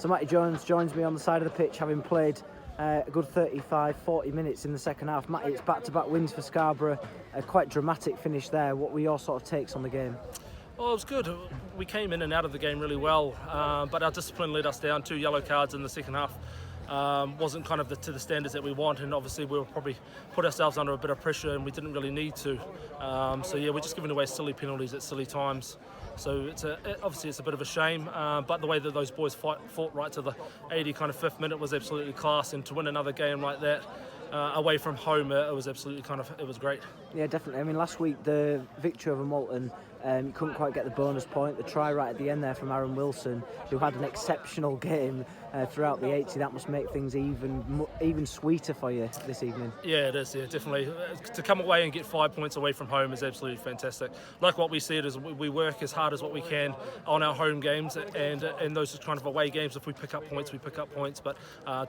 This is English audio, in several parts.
So Matty Jones joins me on the side of the pitch, having played a good 35-40 minutes in the second half. Matty, it's back-to-back wins for Scarborough, a quite dramatic finish there. What were your sort of takes on the game? Well, it was good. We came in and out of the game really well, but our discipline let us down. 2 yellow cards in the second half. Wasn't kind of to the standards that we want, and obviously we were probably put ourselves under a bit of pressure, and we didn't really need to. So yeah, we're just giving away silly penalties at silly times. So obviously it's a bit of a shame, but the way that those boys fought right to the 85th minute was absolutely class, and to win another game like that away from home, it was absolutely it was great. Yeah, definitely. I mean, last week the victory over Moulton, couldn't quite get the bonus point. The try right at the end there from Aaron Wilson, who had an exceptional game throughout the 80. That must make things even sweeter for you this evening. Yeah, it is. Yeah, definitely. To come away and get 5 points away from home is absolutely fantastic. Like what we said, is we work as hard as what we can on our home games, and in those kind of away games, if we pick up points, we pick up points. But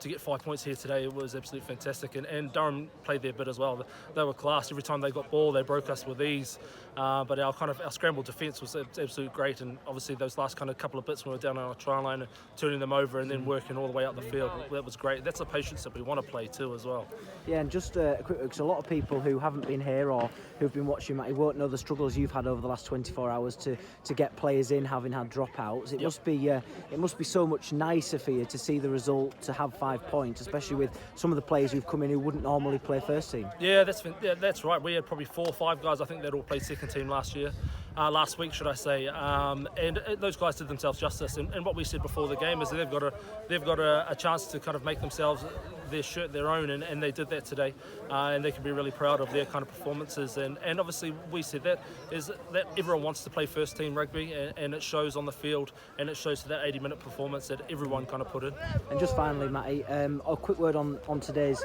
to get 5 points here today, it was absolutely fantastic. And Durham played their bit as well. They were class. Every time they got ball, they broke us with ease. But our scramble defence was absolutely great, and obviously those last couple of bits when we were down on our try line and turning them over and then working all the way up the field, that was great. That's the patience that we want to play too as well. Yeah, and just a quick, because a lot of people who haven't been here or who've been watching Matty won't know the struggles you've had over the last 24 hours to get players in, having had dropouts. It must be so much nicer for you to see the result, to have 5 points, especially with some of the players who've come in who wouldn't normally play first team. Yeah, that's right. We had probably 4 or 5 guys, I think, that all played second team last week, should I say, and those guys did themselves justice. And what we said before the game is that they've got a chance to kind of make themselves their shirt their own, and they did that today, and they can be really proud of their kind of performances. And obviously we said that everyone wants to play first team rugby, and it shows on the field, and it shows to that 80-minute performance that everyone kind of put in. And just finally, Matty, a quick word on today's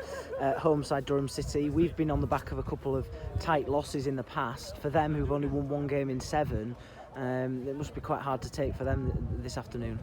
home side, Durham City. We've been on the back of a couple of tight losses in the past. For them, who've only won 1 game in 7, it must be quite hard to take for them this afternoon.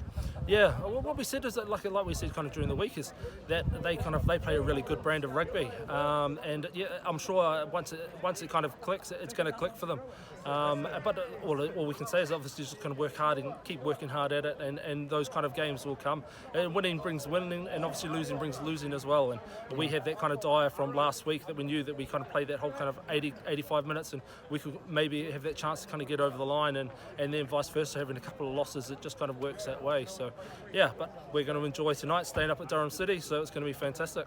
Yeah, well, what we said is that, like we said kind of during the week, is that they play a really good brand of rugby, and yeah, I'm sure once it kind of clicks, it's going to click for them. But all we can say is obviously just kind of work hard and keep working hard at it, and those kind of games will come. And winning brings winning, and obviously losing brings losing as well. And we had that kind of dire from last week, that we knew that we kind of played that whole kind of 85 minutes, and we could maybe have that chance to kind of get over the line, and then vice versa, having a couple of losses, it just kind of works that way. So yeah, but we're going to enjoy tonight, staying up at Durham City, so it's going to be fantastic.